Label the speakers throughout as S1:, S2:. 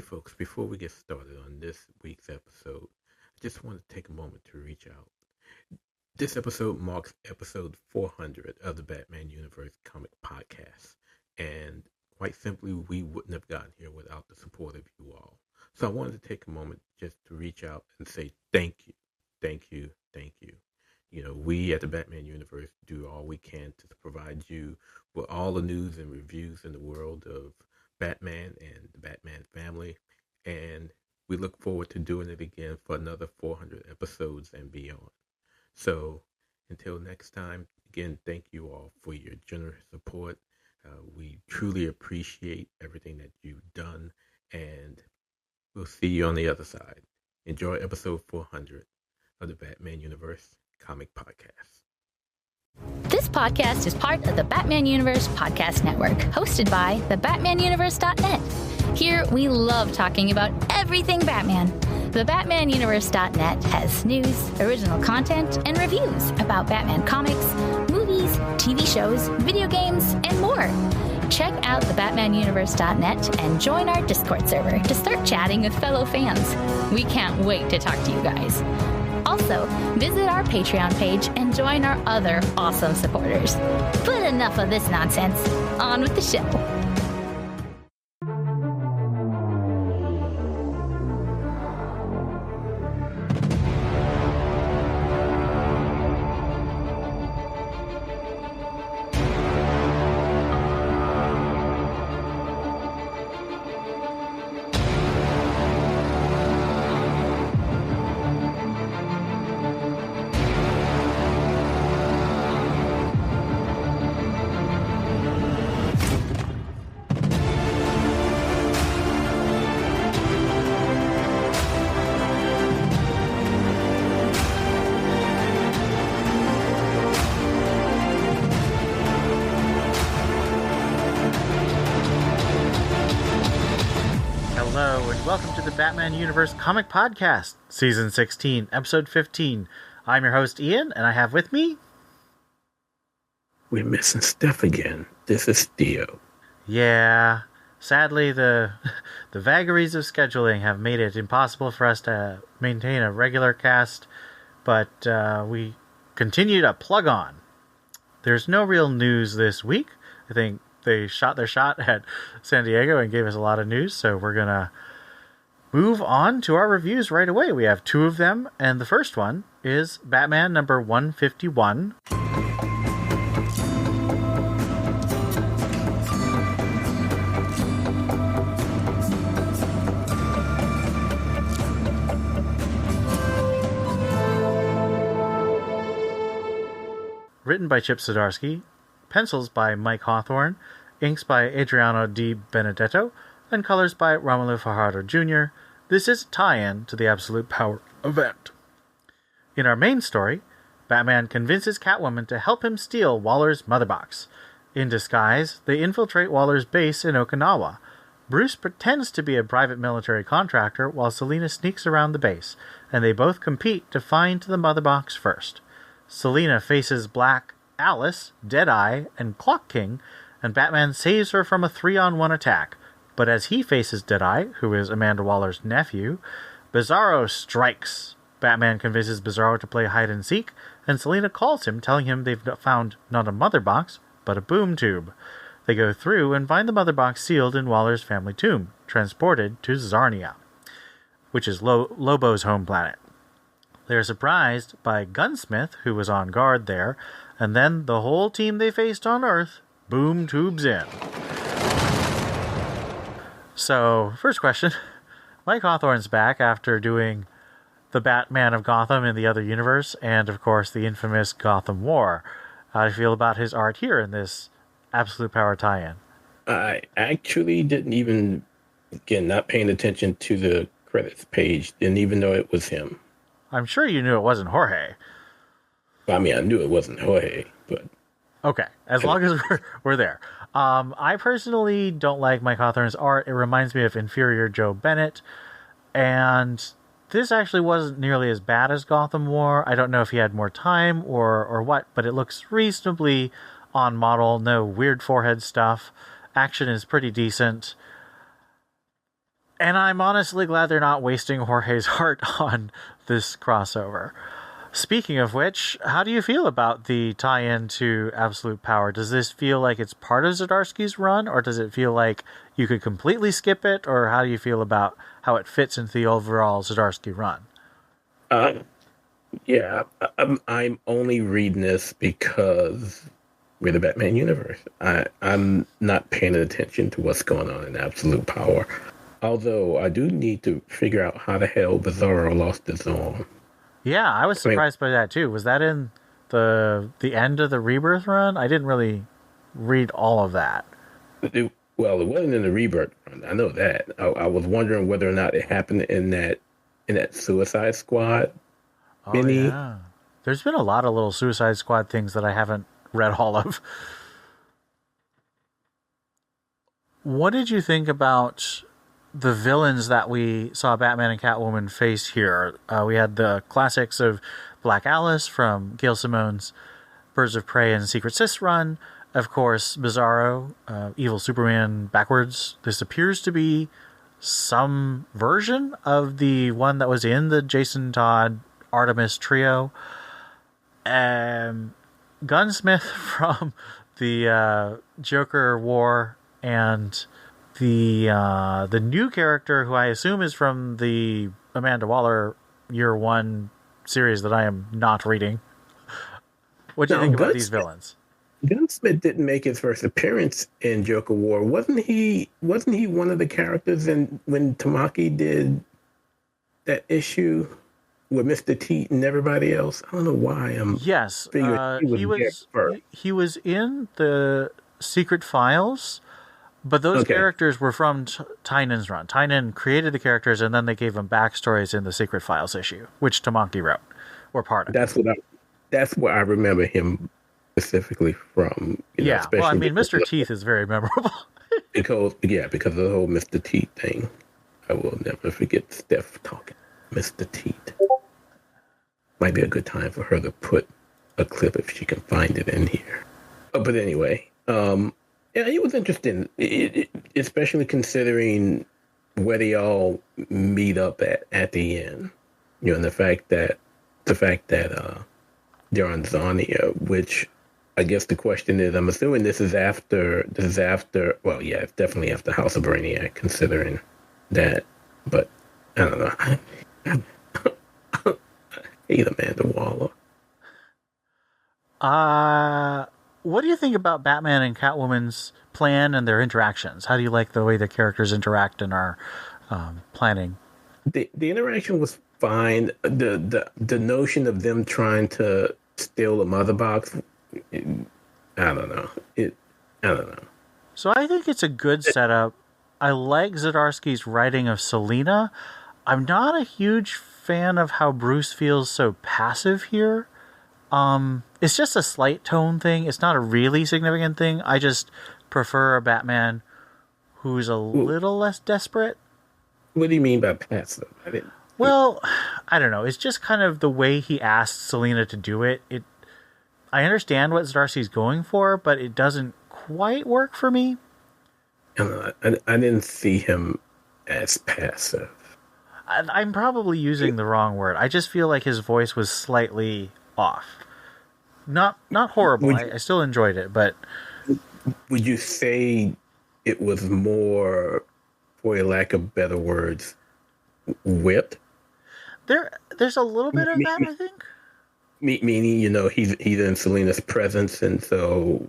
S1: folks, before we get started on this week's episode, I just want to take a moment to reach out. This episode marks episode 400 of the Batman Universe comic podcast. And quite simply, we wouldn't have gotten here without the support of you all. So I wanted to take a moment just to reach out and say thank you, thank you, thank you. You know, we at the Batman Universe do all we can to provide you with all the news and reviews in the world of Batman and the Batman family. And we look forward to doing it again for another 400 episodes and beyond. So until next time, again, thank you all for your generous support. We truly appreciate everything that you've done, and we'll see you on the other side. Enjoy episode 400 of the Batman Universe Comic Podcast.
S2: This podcast is part of the Batman Universe Podcast Network, hosted by thebatmanuniverse.net. Here, we love talking about everything Batman. The BatmanUniverse.net has news, original content, and reviews about Batman comics, movies, TV shows, video games, and more. Check out the BatmanUniverse.net and join our Discord server to start chatting with fellow fans. We can't wait to talk to you guys. Also, visit our Patreon page and join our other awesome supporters. But enough of this nonsense. On with the show.
S3: Welcome to the Batman Universe Comic Podcast, Season 16, Episode 15. I'm your host, Ian, and I have with me...
S1: We're missing Steph again. This is Theo.
S3: Yeah, sadly, the vagaries of scheduling have made it impossible for us to maintain a regular cast, but we continue to plug on. There's no real news this week. I think they shot their shot at San Diego and gave us a lot of news, so we're going to move on to our reviews right away. We have two of them, and the first one is Batman number 151. Written by Chip Zdarsky, pencils by Mike Hawthorne, inks by Adriano Di Benedetto, and colors by Romulo Fajardo Jr. This is a tie-in to the Absolute Power event. In our main story, Batman convinces Catwoman to help him steal Waller's mother box. In disguise, they infiltrate Waller's base in Okinawa. Bruce pretends to be a private military contractor while Selina sneaks around the base, and they both compete to find the mother box first. Selina faces Black, Alice, Deadeye, and Clock King, and Batman saves her from a 3-on-1 attack. But as he faces Deadeye, who is Amanda Waller's nephew, Bizarro strikes. Batman convinces Bizarro to play hide-and-seek, and Selina calls him, telling him they've found not a mother box, but a boom tube. They go through and find the mother box sealed in Waller's family tomb, transported to Zarnia, which is Lobo's home planet. They are surprised by Gunsmith, who was on guard there, and then the whole team they faced on Earth boom tubes in. So, first question. Mike Hawthorne's back after doing the Batman of Gotham in the other universe, and of course the infamous Gotham War. How do you feel about his art here in this Absolute Power tie-in?
S1: I actually didn't even, again, not paying attention to the credits page, didn't even know it was him.
S3: I'm sure you knew it wasn't Jorge.
S1: I mean, I knew it wasn't Jorge, but...
S3: Okay, as long as we're there. I personally don't like Mike Hawthorne's art. It reminds me of Inferior Joe Bennett, and this actually wasn't nearly as bad as Gotham War. I don't know if he had more time or what, but it looks reasonably on model. No weird forehead stuff. Action is pretty decent. And I'm honestly glad they're not wasting Jorge's heart on this crossover. Speaking of which, how do you feel about the tie-in to Absolute Power? Does this feel like it's part of Zdarsky's run, or does it feel like you could completely skip it, or how do you feel about how it fits into the overall Zdarsky run?
S1: Yeah, I'm only reading this because we're the Batman universe. I'm not paying attention to what's going on in Absolute Power. Although I do need to figure out how the hell Bizarro lost his arm.
S3: Yeah, I was surprised by that too. Was that in the end of the Rebirth run? I didn't really read all of that.
S1: Well, it wasn't in the Rebirth run. I know that. I was wondering whether or not it happened in that Suicide Squad mini.
S3: Yeah. There's been a lot of little Suicide Squad things that I haven't read all of. What did you think about the villains that we saw Batman and Catwoman face here? We had the classics of Black Alice from Gail Simone's Birds of Prey and Secret Sis run. Of course, Bizarro, Evil Superman backwards. This appears to be some version of the one that was in the Jason Todd Artemis trio. Gunsmith from the Joker War, and the new character who I assume is from the Amanda Waller Year One series that I am not reading. What do you think about these villains?
S1: Gunsmith didn't make his first appearance in Joker War. Wasn't he one of the characters when Tamaki did that issue with Mr. Teat and everybody else? I don't know why
S3: Yes, he was in the Secret Files, but those characters were from Tynan's run. Tynan created the characters, and then they gave them backstories in the Secret Files issue, which Tamaki wrote, or part of.
S1: That's where I remember him specifically from.
S3: Yeah, well, I mean, Mr. Teeth is very memorable.
S1: because of the whole Mr. Teeth thing. I will never forget Steph talking Mr. Teeth. Might be a good time for her to put a clip if she can find it in here. But anyway, yeah, it was interesting, especially considering where they all meet up at the end. You know, and the fact that they're on Zarnia, which I guess the question is, I'm assuming this is after. Well, yeah, it's definitely after House of Brainiac, considering that. But I don't know. I hate Amanda Waller.
S3: What do you think about Batman and Catwoman's plan and their interactions? How do you like the way the characters interact in our planning?
S1: The interaction was fine. The notion of them trying to steal a mother box, I don't know. I don't know.
S3: So I think it's a good setup. I like Zdarsky's writing of Selina. I'm not a huge fan of how Bruce feels so passive here. It's just a slight tone thing. It's not a really significant thing. I just prefer a Batman who's a little less desperate.
S1: What do you mean by passive?
S3: Well, I don't know. It's just kind of the way he asked Selina to do it. I understand what Zdarsky's going for, but it doesn't quite work for me.
S1: I didn't see him as passive.
S3: I'm probably using the wrong word. I just feel like his voice was slightly off. Not horrible. I still enjoyed it, but...
S1: Would you say it was more, for lack of better words, whipped?
S3: There's a little bit of that, I think.
S1: Meaning, you know, he's in Selina's presence, and so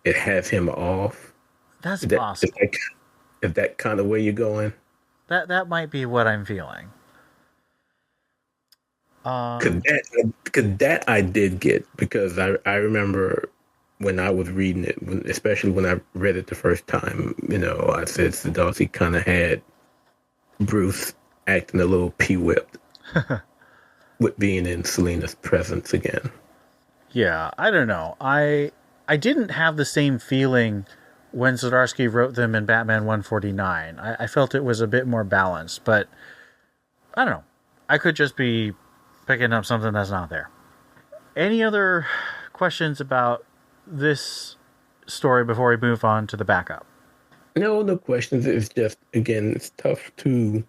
S1: it has him off.
S3: That's possible.
S1: Is that kind of where you're going?
S3: That might be what I'm feeling.
S1: Cause that I did get, because I remember when I was reading it, especially when I read it the first time, you know, I said Zdarsky kind of had Bruce acting a little pee-whipped with being in Selina's presence again.
S3: Yeah, I don't know. I didn't have the same feeling when Zdarsky wrote them in Batman 149. I felt it was a bit more balanced, but I don't know. I could just be picking up something that's not there. Any other questions about this story before we move on to the backup?
S1: No questions. It's just, again, it's tough to,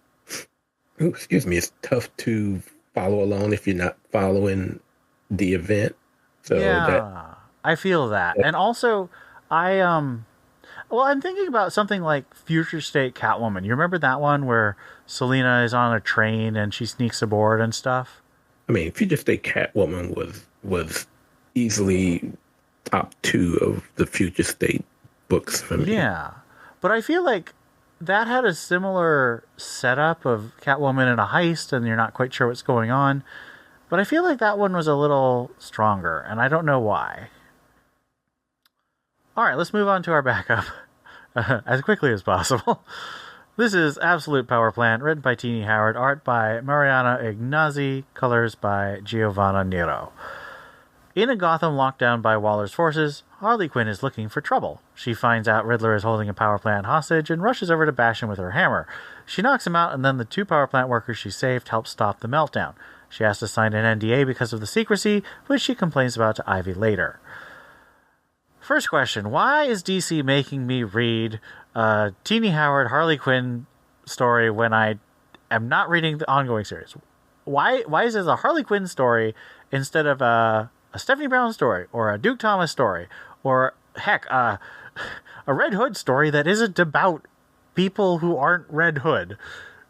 S1: it's tough to follow along if you're not following the event. So
S3: Yeah, I feel that. And also, I well, I'm thinking about something like Future State Catwoman. You remember that one where Selena is on a train and she sneaks aboard and stuff?
S1: I mean, Future State Catwoman was easily top 2 of the Future State books for me.
S3: Yeah. But I feel like that had a similar setup of Catwoman in a heist and you're not quite sure what's going on. But I feel like that one was a little stronger, and I don't know why. All right, let's move on to our backup as quickly as possible. This is Absolute Power Plant, written by Teenie Howard, art by Mariana Ignazzi, colors by Giovanna Nero. In a Gotham locked down by Waller's forces, Harley Quinn is looking for trouble. She finds out Riddler is holding a power plant hostage and rushes over to bash him with her hammer. She knocks him out, and then the 2 power plant workers she saved help stop the meltdown. She has to sign an NDA because of the secrecy, which she complains about to Ivy later. First question, why is DC making me read a Teenie Howard Harley Quinn story when I am not reading the ongoing series? Why is this a Harley Quinn story instead of a Stephanie Brown story or a Duke Thomas story or, heck, a Red Hood story that isn't about people who aren't Red Hood?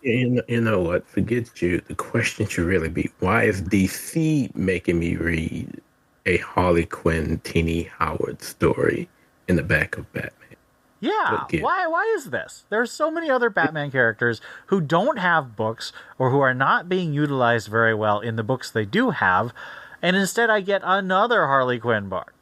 S1: You know what? Forget you. The question should really be, why is DC making me read a Harley Quinn Teenie Howard story in the back of Batman?
S3: Yeah, why is this? There's so many other Batman characters who don't have books or who are not being utilized very well in the books they do have, and instead I get another Harley Quinn book.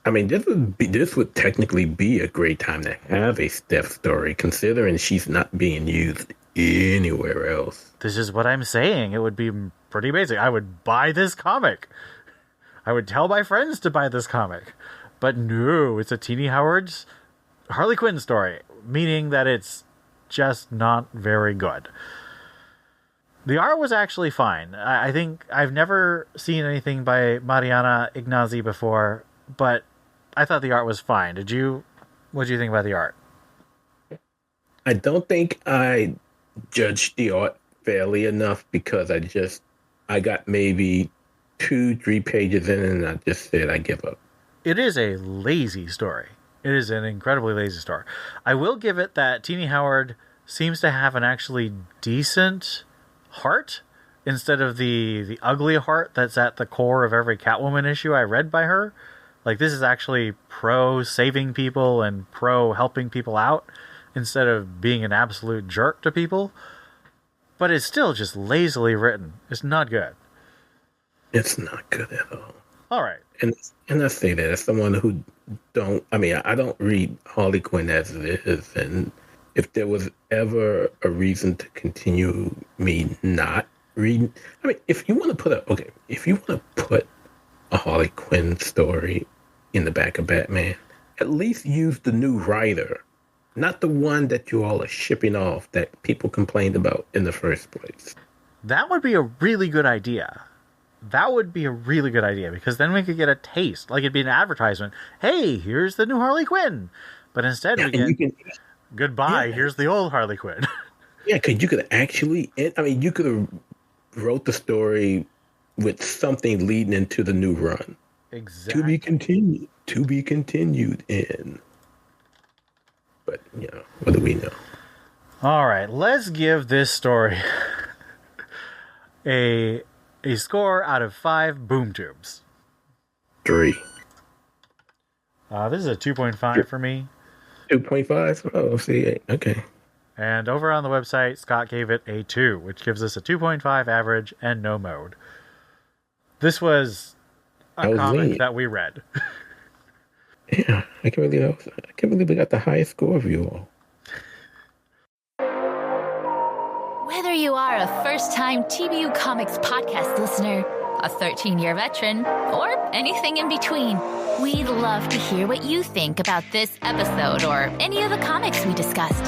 S1: I mean, this would technically be a great time to have a Steph story, considering she's not being used anywhere else.
S3: This is what I'm saying. It would be pretty basic. I would buy this comic. I would tell my friends to buy this comic. But no, it's a Teenie Howard's Harley Quinn story, meaning that it's just not very good. The art was actually fine. I think I've never seen anything by Mariana Ignazzi before, but I thought the art was fine. What did you think about the art?
S1: I don't think I judged the art fairly enough because I got maybe 2-3 pages in and I just said I give up.
S3: It is a lazy story. It is an incredibly lazy story. I will give it that Teenie Howard seems to have an actually decent heart instead of the ugly heart that's at the core of every Catwoman issue I read by her. Like, this is actually pro saving people and pro helping people out instead of being an absolute jerk to people. But it's still just lazily written. It's not good.
S1: It's not good at all.
S3: All right.
S1: And I say that as someone who I don't read Harley Quinn as it is, and if there was ever a reason to continue me not reading, I mean, if you want to put a Harley Quinn story in the back of Batman, at least use the new writer, not the one that you all are shipping off that people complained about in the first place.
S3: That would be a really good idea. Because then we could get a taste. Like, it'd be an advertisement. Hey, here's the new Harley Quinn. But instead we get, goodbye, here's the old Harley Quinn.
S1: Yeah, because you could actually, you could have wrote the story with something leading into the new run.
S3: Exactly.
S1: To be continued in. But, what do we know?
S3: All right, let's give this story a score out of 5 boom tubes.
S1: 3.
S3: This is a 2.5 for me.
S1: 2.5? Oh, see, okay.
S3: And over on the website, Scott gave it a 2, which gives us a 2.5 average and no mode. This was a comic that we read.
S1: Yeah, I can't believe we got the highest score of you all.
S2: Whether you are a first-time TBU Comics podcast listener, a 13-year veteran, or anything in between, we'd love to hear what you think about this episode or any of the comics we discussed.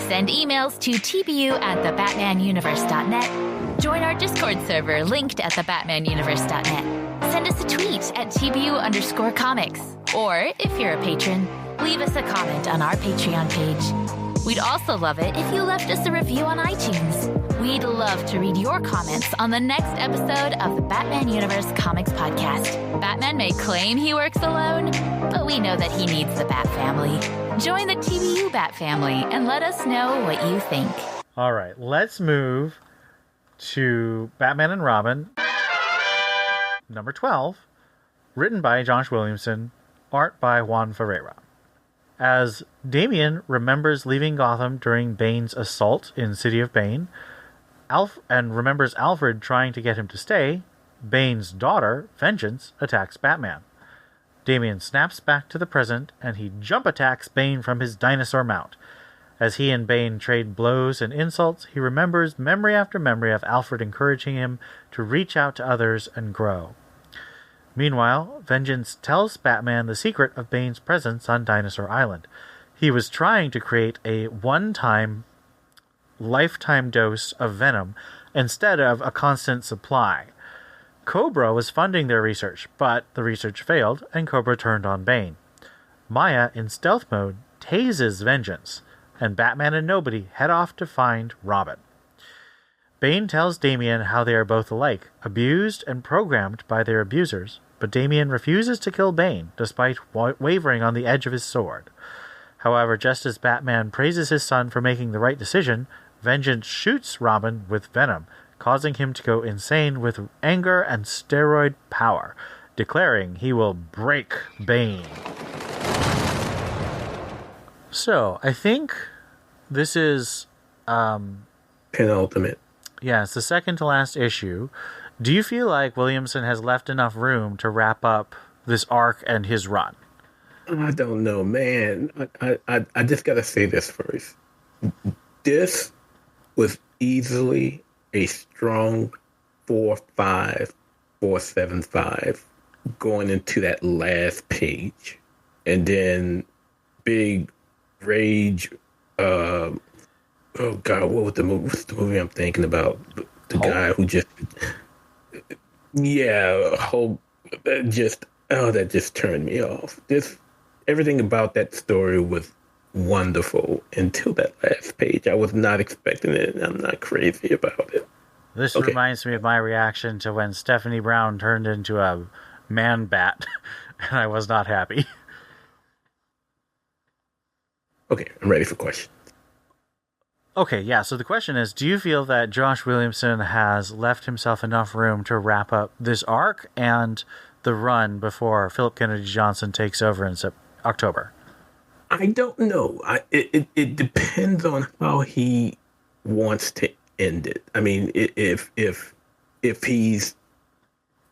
S2: Send emails to tbu@thebatmanuniverse.net. Join our Discord server linked at thebatmanuniverse.net. Send us a tweet at TBU_comics. Or, if you're a patron, leave us a comment on our Patreon page. We'd also love it if you left us a review on iTunes. We'd love to read your comments on the next episode of the Batman Universe Comics Podcast. Batman may claim he works alone, but we know that he needs the Bat Family. Join the TBU Bat Family and let us know what you think.
S3: All right, let's move to Batman and Robin, number 12, written by Josh Williamson, art by Juan Ferreira. As Damian remembers leaving Gotham during Bane's assault in City of Bane, and remembers Alfred trying to get him to stay, Bane's daughter, Vengeance, attacks Batman. Damian snaps back to the present, and he jump attacks Bane from his dinosaur mount. As he and Bane trade blows and insults, he remembers memory after memory of Alfred encouraging him to reach out to others and grow. Meanwhile, Vengeance tells Batman the secret of Bane's presence on Dinosaur Island. He was trying to create a one-time, lifetime dose of venom instead of a constant supply. Cobra was funding their research, but the research failed, and Cobra turned on Bane. Maya, in stealth mode, tases Vengeance, and Batman and Nobody head off to find Robin. Bane tells Damian how they are both alike, abused and programmed by their abusers, but Damian refuses to kill Bane, despite wavering on the edge of his sword. However, just as Batman praises his son for making the right decision, Vengeance shoots Robin with venom, causing him to go insane with anger and steroid power, declaring he will break Bane. So, I think this is...
S1: penultimate.
S3: Yeah, it's the second to last issue. Do you feel like Williamson has left enough room to wrap up this arc and his run?
S1: I don't know, man. I just gotta say this first. This was easily a strong 4.5, 4.75 going into that last page. And then big rage, oh God, what's the movie I'm thinking about? The guy who just, that just turned me off. Everything about that story was wonderful until that last page. I was not expecting it, and I'm not crazy about it.
S3: This reminds me of my reaction to when Stephanie Brown turned into a man bat, and I was not happy.
S1: Okay, I'm ready for questions.
S3: Okay, yeah, so the question is, do you feel that Josh Williamson has left himself enough room to wrap up this arc and the run before Philip Kennedy Johnson takes over in October?
S1: I don't know. It depends on how he wants to end it. I mean, if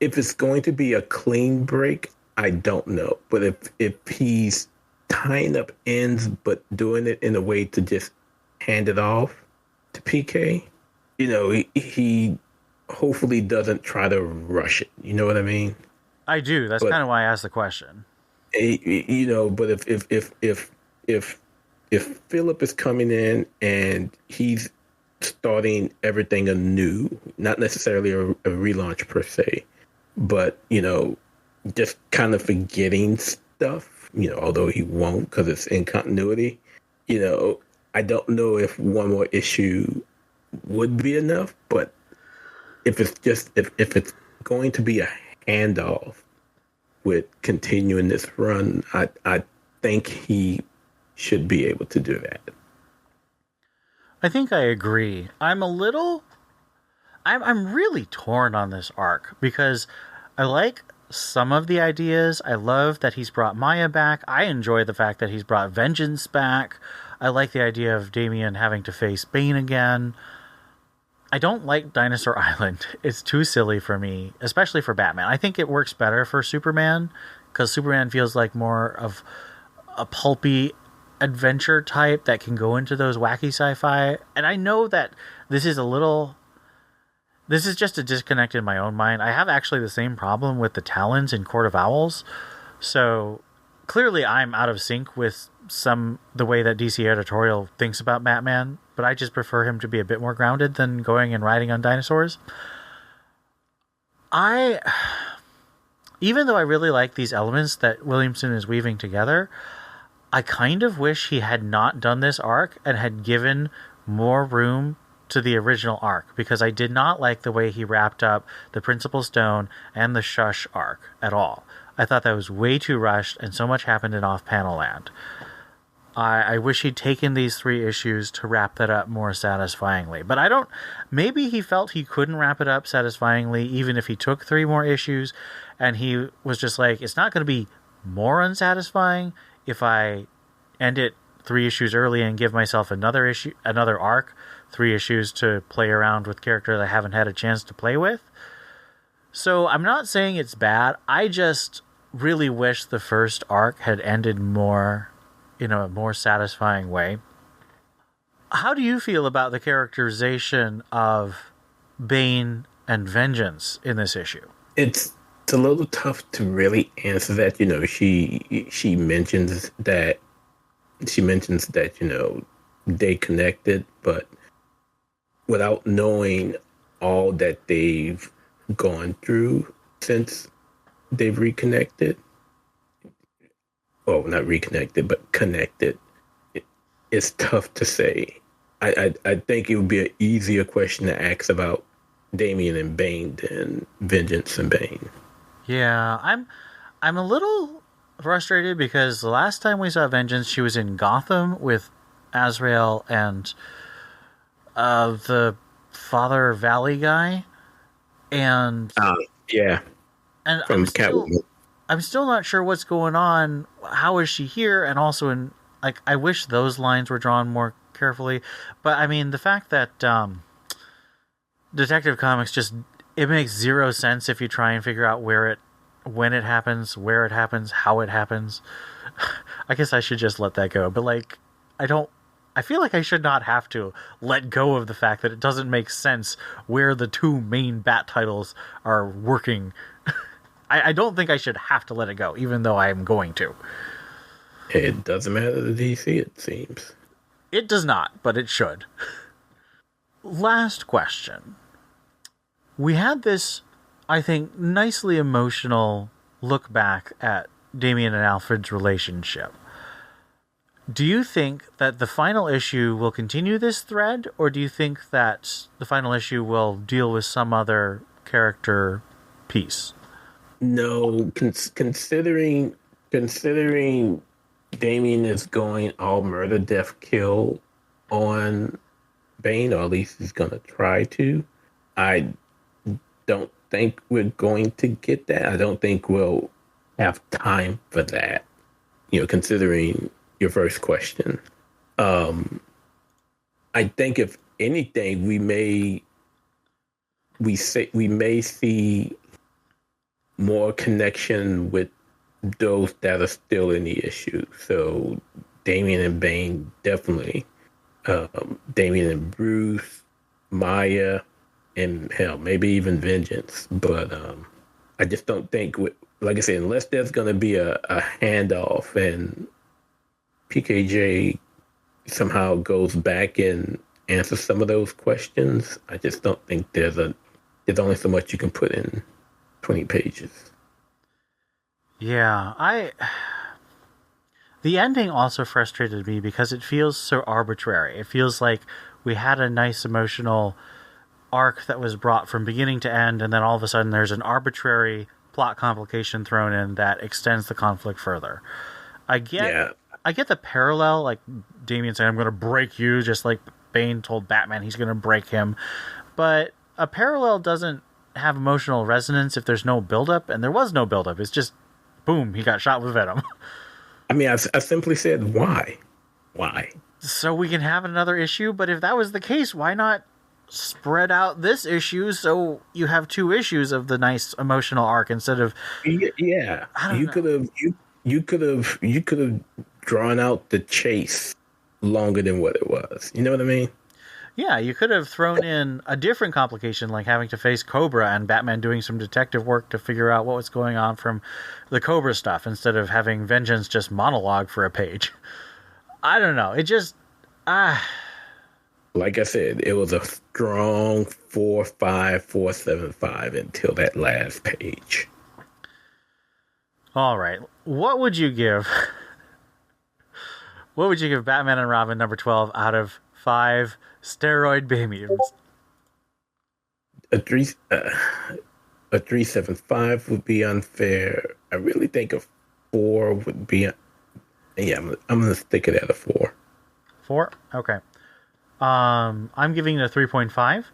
S1: it's going to be a clean break, I don't know. But if he's tying up ends but doing it in a way to just hand it off to PK, he hopefully doesn't try to rush it. You know what I mean?
S3: I do. That's kind of why I asked the question.
S1: But if Philip is coming in and he's starting everything anew, not necessarily a relaunch per se, but just kind of forgetting stuff, although he won't because it's in continuity, I don't know if one more issue would be enough, but if it's going to be a handoff with continuing this run, I think he should be able to do that.
S3: I think I agree. I'm really torn on this arc because I like some of the ideas. I love that he's brought Maya back. I enjoy the fact that he's brought Vengeance back. I like the idea of Damian having to face Bane again. I don't like Dinosaur Island. It's too silly for me, especially for Batman. I think it works better for Superman because Superman feels like more of a pulpy adventure type that can go into those wacky sci-fi. And I know that this is just a disconnect in my own mind. I have actually the same problem with the Talons in Court of Owls. So clearly I'm out of sync with the way that DC editorial thinks about Batman, but I just prefer him to be a bit more grounded than going and riding on dinosaurs. Even though I really like these elements that Williamson is weaving together, I kind of wish he had not done this arc and had given more room to the original arc, because I did not like the way he wrapped up the Principal Stone and the Shush arc at all. I thought that was way too rushed, and so much happened in Off-Panel Land. I wish he'd taken these 3 issues to wrap that up more satisfyingly. But I don't... Maybe he felt he couldn't wrap it up satisfyingly even if he took 3 more issues, and he was just like, it's not going to be more unsatisfying if I end it 3 issues early and give myself another arc, 3 issues to play around with characters I haven't had a chance to play with. So I'm not saying it's bad. I just really wish the first arc had ended more in a more satisfying way. How do you feel about the characterization of Bane and Vengeance in this issue?
S1: It's a little tough to really answer that. You know, she mentions that they connected, but without knowing all that they've gone through since they've reconnected. Well, not reconnected, but connected. It's tough to say. I think it would be an easier question to ask about Damian and Bane than Vengeance and Bane.
S3: Yeah, I'm a little frustrated because the last time we saw Vengeance, she was in Gotham with Azrael and the Father Valley guy, and
S1: yeah,
S3: and
S1: from Catwoman.
S3: I'm still not sure what's going on. How is she here? And also, I wish those lines were drawn more carefully. But I mean, the fact that Detective Comics it makes zero sense if you try and figure out when it happens, where it happens, how it happens. I guess I should just let that go. But I feel like I should not have to let go of the fact that it doesn't make sense where the 2 main Bat titles are working. I don't think I should have to let it go, even though I am going to.
S1: It doesn't matter to DC, it seems.
S3: It does not, but it should. Last question. We had this, I think, nicely emotional look back at Damian and Alfred's relationship. Do you think that the final issue will continue this thread, or do you think that the final issue will deal with some other character piece?
S1: No, considering Damian is going all murder, death, kill on Bane, or at least he's going to try to, I don't think we're going to get that. I don't think we'll have time for that, considering your first question. I think if anything, we may see more connection with those that are still in the issue. So Damian and Bane, definitely. Damian and Bruce, Maya, and hell, maybe even Vengeance. But I just don't think, like I said, unless there's going to be a handoff and PKJ somehow goes back and answers some of those questions, I just don't think there's only so much you can put in 20 pages.
S3: Yeah, the ending also frustrated me because it feels so arbitrary. It feels like we had a nice emotional arc that was brought from beginning to end, and then all of a sudden there's an arbitrary plot complication thrown in that extends the conflict further. I get the parallel, like Damian saying, I'm going to break you, just like Bane told Batman he's going to break him. But a parallel doesn't have emotional resonance if there's no buildup, and there was no buildup. It's just, boom, he got shot with venom.
S1: I mean, I simply said, why? Why?
S3: So we can have another issue, but if that was the case, why not spread out this issue so you have 2 issues of the nice emotional arc instead of...
S1: Yeah. You could have drawn out the chase longer than what it was. You know what I mean?
S3: Yeah, you could have thrown in a different complication, like having to face Cobra and Batman doing some detective work to figure out what was going on from the Cobra stuff, instead of having Vengeance just monologue for a page. I don't know. It just...
S1: Like I said, it was a strong 4.5, 4.75 until that last page.
S3: All right. What would you give What would you give Batman and Robin number 12 out of 5 steroid babies?
S1: A 3.75 would be unfair. I really think a 4 would be. Yeah, I'm gonna stick it at a 4.
S3: 4? Okay. I'm giving it a 3.5,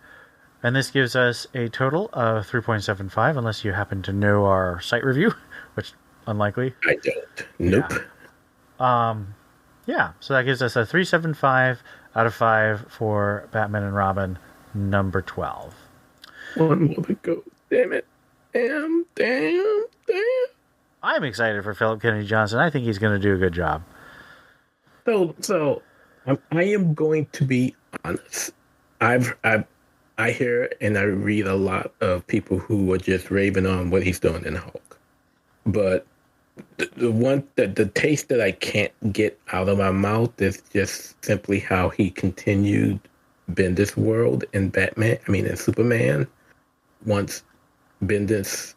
S3: and this gives us a total of 3.75, unless you happen to know our site review, which unlikely.
S1: I don't. Nope.
S3: Yeah, so that gives us a 3.75 out of 5 for Batman and Robin number 12.
S1: One more to go. Damn it. Damn.
S3: I'm excited for Philip Kennedy Johnson. I think he's going to do a good job.
S1: So I am going to be honest. I hear and I read a lot of people who are just raving on what he's doing in Hulk, but the taste that I can't get out of my mouth is just simply how he continued Bendis' world in Batman. I mean, in Superman. Once Bendis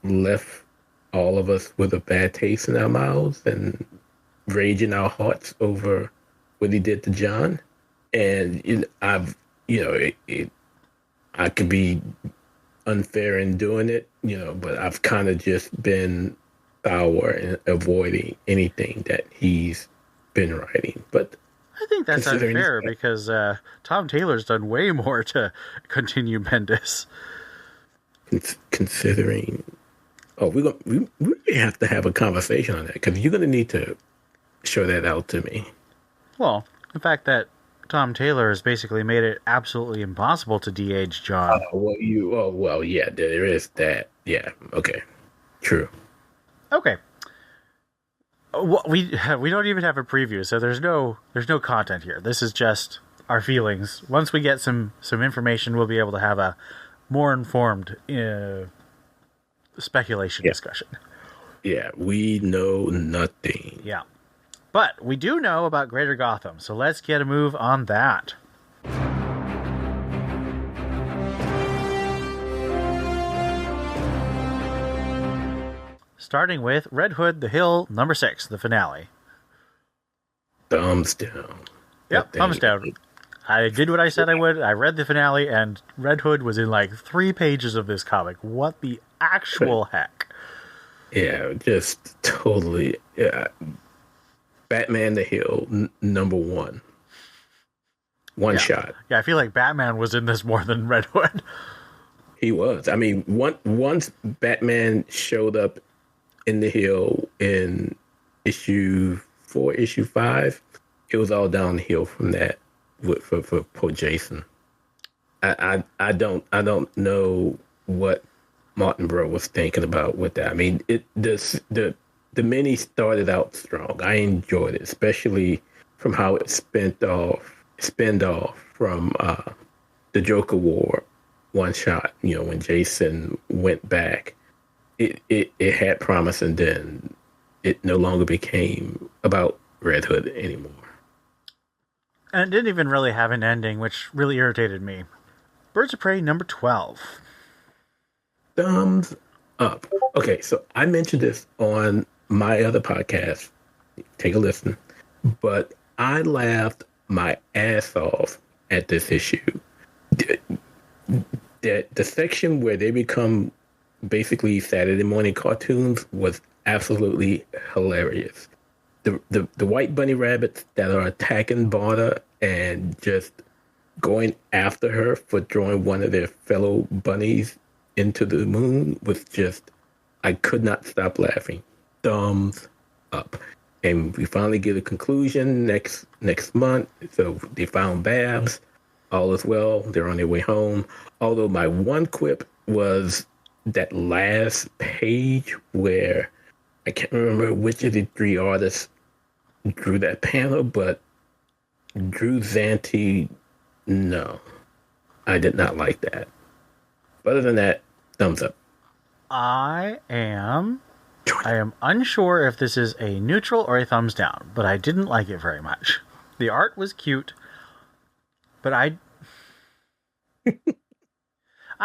S1: left all of us with a bad taste in our mouths and rage in our hearts over what he did to John. And I could be unfair in doing it, but I've kind of just been sour and avoiding anything that he's been writing. But
S3: I think that's unfair because Tom Taylor's done way more to continue Bendis.
S1: Considering, we have to have a conversation on that because you're going to need to show that out to me.
S3: Well, the fact that Tom Taylor has basically made it absolutely impossible to de-age John.
S1: Yeah, there is that. Yeah, okay, true.
S3: Okay. We don't even have a preview, so there's no content here. This is just our feelings. Once we get some information, we'll be able to have a more informed speculation discussion.
S1: Yeah, we know nothing.
S3: Yeah. But we do know about Greater Gotham, so let's get a move on that. Starting with Red Hood, The Hill, number 6, the finale.
S1: Thumbs down.
S3: Yep, thumbs down. I did what I said I would. I read the finale, and Red Hood was in like 3 pages of this comic. What the actual heck?
S1: Yeah, just totally. Yeah. Batman the Hill, number 1. One shot.
S3: Yeah, I feel like Batman was in this more than Red Hood.
S1: He was. I mean, once Batman showed up in the Hill in issue 4, issue 5, it was all downhill from that for poor Jason. I don't know what Martin Bro was thinking about with that. I mean, the mini started out strong. I enjoyed it, especially from how it spinned off from the Joker War one shot. When Jason went back, it had promise, and then it no longer became about Red Hood anymore.
S3: And it didn't even really have an ending, which really irritated me. Birds of Prey number 12.
S1: Thumbs up. Okay, so I mentioned this on my other podcast. Take a listen. But I laughed my ass off at this issue. The section where they become basically Saturday morning cartoons was absolutely hilarious. The white bunny rabbits that are attacking Barda and just going after her for throwing one of their fellow bunnies into the moon was just, I could not stop laughing. Thumbs up. And we finally get a conclusion next month. So they found Babs. All is well. They're on their way home. Although my one quip was that last page where I can't remember which of the 3 artists drew that panel, but Drew Zanti, no. I did not like that. But other than that, thumbs up.
S3: I am unsure if this is a neutral or a thumbs down, but I didn't like it very much. The art was cute, but I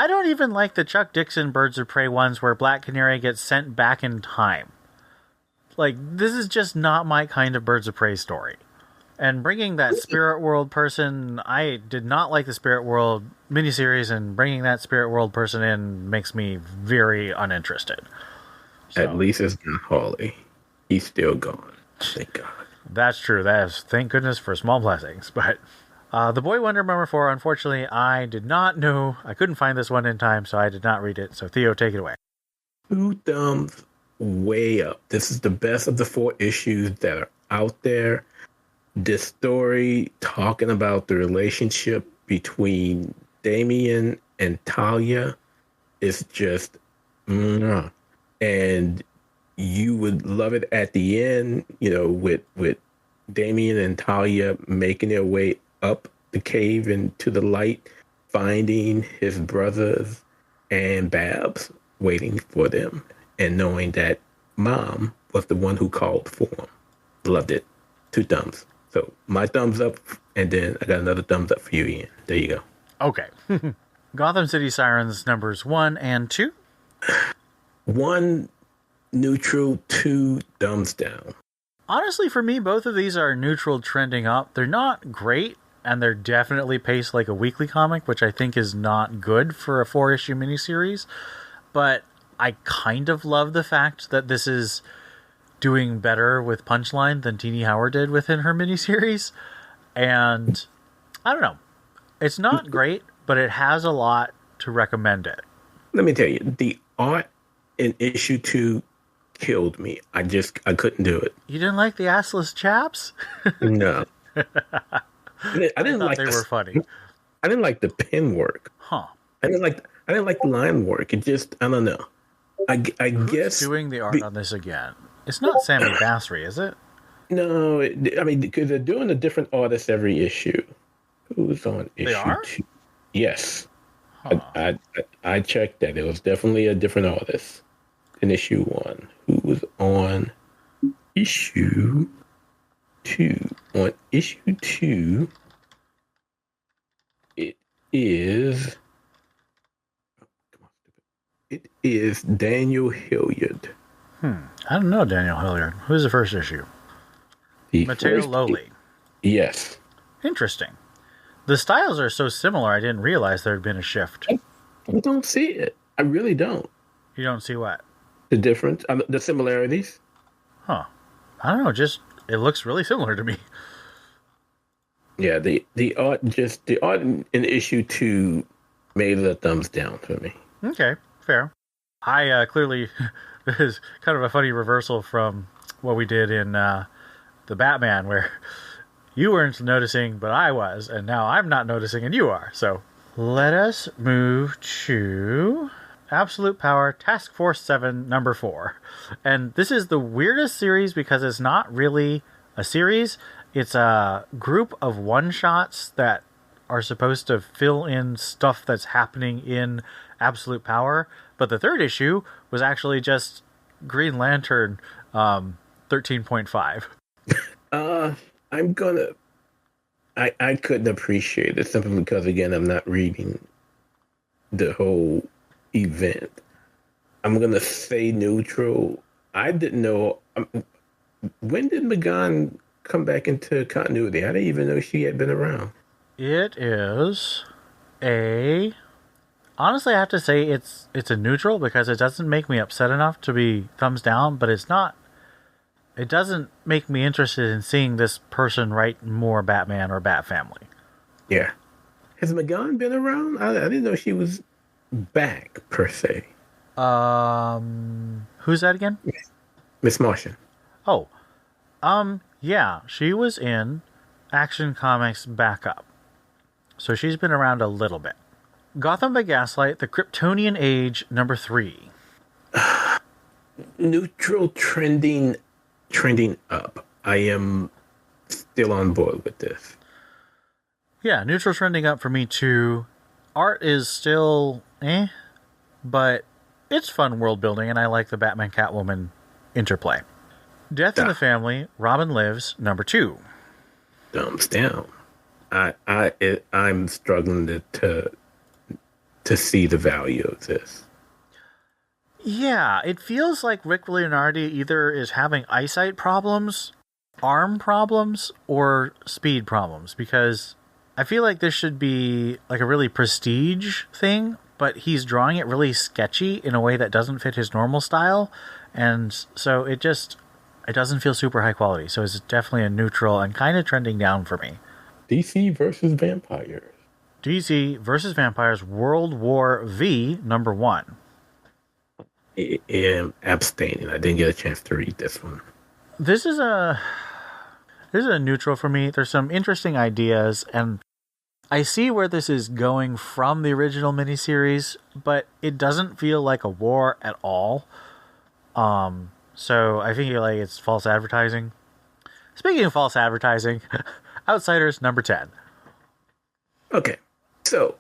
S3: don't even like the Chuck Dixon Birds of Prey ones where Black Canary gets sent back in time. Like, this is just not my kind of Birds of Prey story. And bringing that Spirit World person, I did not like the Spirit World miniseries, and bringing that Spirit World person in makes me very uninterested. So,
S1: at least it's not Harley. He's still gone. Thank God.
S3: That's true. That is, thank goodness for small blessings. But The Boy Wonder number 4, unfortunately, I did not know. I couldn't find this one in time, so I did not read it. So Theo, take it away.
S1: 2 thumbs way up. This is the best of the 4 issues that are out there. This story talking about the relationship between Damien and Talia is just mwah. And you would love it at the end, with Damien and Talia making their way up the cave into the light, finding his brothers and Babs waiting for them, and knowing that Mom was the one who called for him. Loved it. 2 thumbs. So my thumbs up, and then I got another thumbs up for you, Ian. There you go.
S3: Okay. Gotham City Sirens numbers 1 and 2.
S1: 1 neutral, 2 thumbs down.
S3: Honestly, for me, both of these are neutral trending up. They're not great, and they're definitely paced like a weekly comic, which I think is not good for a 4-issue miniseries. But I kind of love the fact that this is doing better with Punchline than Teenie Howard did within her miniseries. And I don't know. It's not great, but it has a lot to recommend it.
S1: Let me tell you, the art in issue 2 killed me. I couldn't do it.
S3: You didn't like the assless chaps?
S1: No. I didn't like
S3: they were funny.
S1: I didn't like the pen work.
S3: Huh.
S1: I didn't like the line work. It just, I don't know. I
S3: Who's
S1: guess
S3: doing the art on this again? It's not Sammy Basri, is it?
S1: No, because they're doing a different artist every issue. Who's on issue 2? Yes. Huh. I checked that. It was definitely a different artist in issue 1. Who was on issue 2? On issue 2, it is Daniel Hilliard.
S3: I don't know Daniel Hilliard. Who's the first issue? Matteo Loli.
S1: Yes.
S3: Interesting. The styles are so similar, I didn't realize there had been a shift.
S1: I don't see it. I really don't.
S3: You don't see what?
S1: The difference? The similarities?
S3: Huh. I don't know. Just, it looks really similar to me.
S1: Yeah, the art in issue 2 made it a thumbs down for me.
S3: Okay, fair. I clearly... This is kind of a funny reversal from what we did in the Batman, where you weren't noticing, but I was, and now I'm not noticing, and you are. So let us move to Absolute Power Task Force 7, number 4. And this is the weirdest series because it's not really a series. It's a group of one-shots that are supposed to fill in stuff that's happening in Absolute Power. But the 3rd issue was actually just Green Lantern 13.5.
S1: I couldn't appreciate it simply because, again, I'm not reading the whole event. I'm going to say neutral. I didn't know. When did McGonn come back into continuity? I didn't even know she had been around.
S3: It is a... Honestly, I have to say it's a neutral because it doesn't make me upset enough to be thumbs down, but it's not... It doesn't make me interested in seeing this person write more Batman or Bat Family.
S1: Yeah. Has McGonn been around? I didn't know she was back, per se.
S3: Who's that again?
S1: Miss Martian.
S3: Oh. Yeah, she was in Action Comics Backup. So she's been around a little bit. Gotham by Gaslight, The Kryptonian Age, number 3.
S1: Neutral trending up. I am still on board with this.
S3: Yeah, neutral trending up for me too. Art is still but it's fun world building, and I like the Batman Catwoman interplay. Death in the Family, Robin Lives, number 2.
S1: Thumbs down. I'm struggling to see the value of this.
S3: Yeah, it feels like Rick Leonardi either is having eyesight problems arm problems or speed problems, because I feel like this should be like a really prestige thing, but he's drawing it really sketchy in a way that doesn't fit his normal style, and so it doesn't feel super high quality. So it's definitely a neutral and kind of trending down for me.
S1: DC versus Vampires.
S3: DC versus Vampires World War V #1.
S1: I am abstaining. I didn't get a chance to read this one.
S3: This is a neutral for me. There's some interesting ideas, and I see where this is going from the original miniseries, but it doesn't feel like a war at all. So I think like it's false advertising. Speaking of false advertising, Outsiders #10.
S1: Okay, so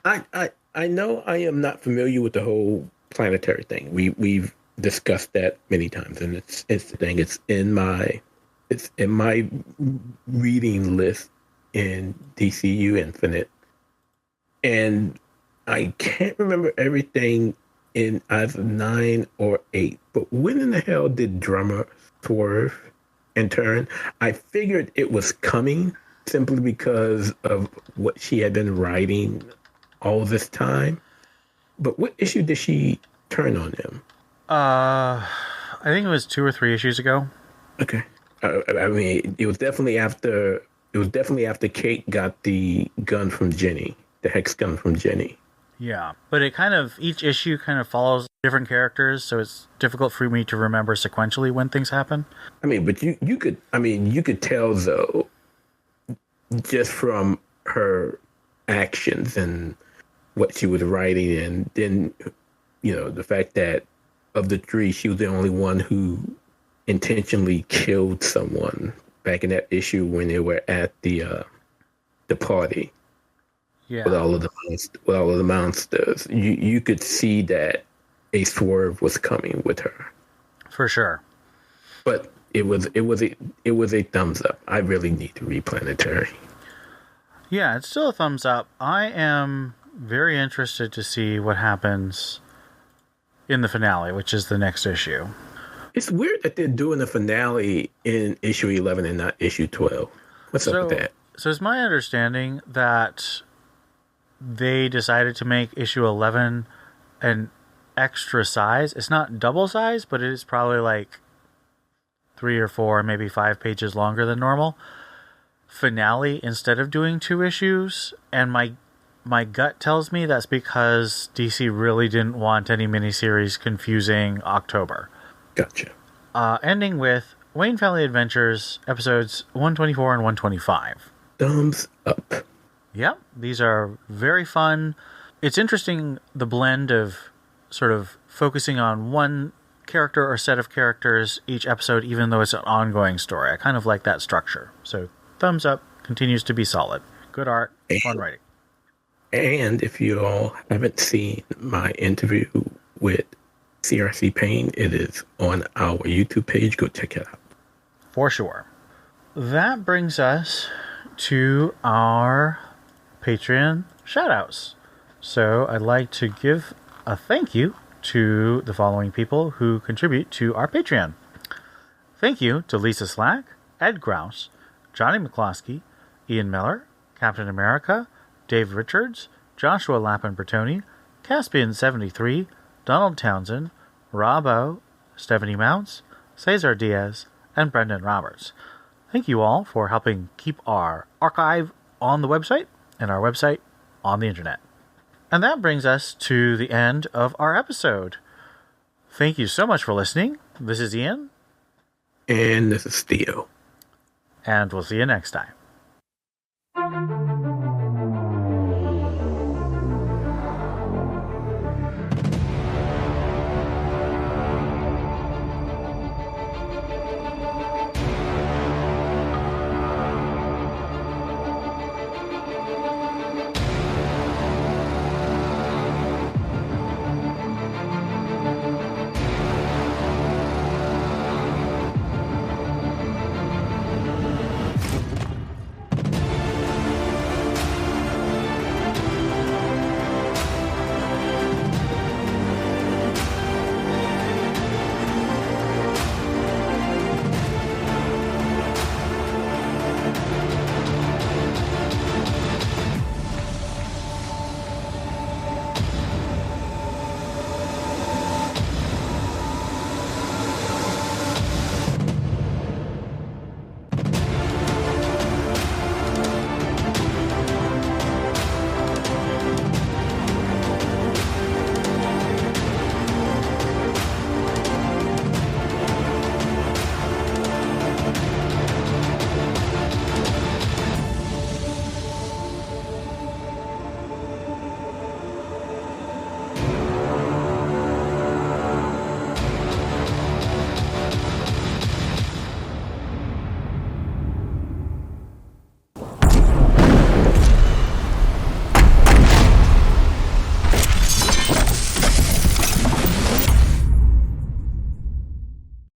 S1: I know I am not familiar with the whole planetary thing. We've discussed that many times, and it's the thing. It's in my reading list in DCU Infinite, and I can't remember everything in either 9 or 8. But when in the hell did Drummer swerve and turn? I figured it was coming simply because of what she had been writing all this time. But what issue did she turn on him?
S3: I think it was 2 or 3 issues ago.
S1: Okay. I mean, it was definitely after Kate got the gun from Jenny, the hex gun from Jenny.
S3: Yeah, but each issue kind of follows different characters, so it's difficult for me to remember sequentially when things happen.
S1: I mean, but you could tell though, just from her actions and what she was writing, and then the fact that of the 3, she was the only one who intentionally killed someone back in that issue when they were at the party.
S3: Yeah.
S1: With all of the monsters, you could see that a swerve was coming with her,
S3: for sure.
S1: But it was a thumbs up. I really need to read Planetary.
S3: Yeah, it's still a thumbs up. I am very interested to see what happens in the finale, which is the next issue.
S1: It's weird that they're doing the finale in issue 11 and not issue 12. What's up with that?
S3: So it's my understanding that they decided to make issue 11 an extra size. It's not double size, but it is probably like 3 or 4, maybe 5 pages longer than normal finale instead of doing 2 issues. And my gut tells me that's because DC really didn't want any miniseries confusing October.
S1: Gotcha.
S3: Ending with Wayne Family Adventures episodes 124 and 125.
S1: Thumbs up.
S3: Yep, these are very fun. It's interesting, the blend of sort of focusing on one character or set of characters each episode, even though it's an ongoing story. I kind of like that structure. So, thumbs up, continues to be solid. Good art, fun writing.
S1: And if you all haven't seen my interview with CRC Payne, it is on our YouTube page. Go check it out.
S3: For sure. That brings us to our Patreon shoutouts. So I'd like to give a thank you to the following people who contribute to our Patreon. Thank you to Lisa Slack, Ed Grouse, Johnny McCloskey, Ian Miller, Captain America, Dave Richards, Joshua Lappin-Bertoni, Caspian73, Donald Townsend, Robbo, Stephanie Mounts, Cesar Diaz, and Brendan Roberts. Thank you all for helping keep our archive on the website and our website on the internet. And that brings us to the end of our episode. Thank you so much for listening. This is Ian.
S1: And this is Theo.
S3: And we'll see you next time.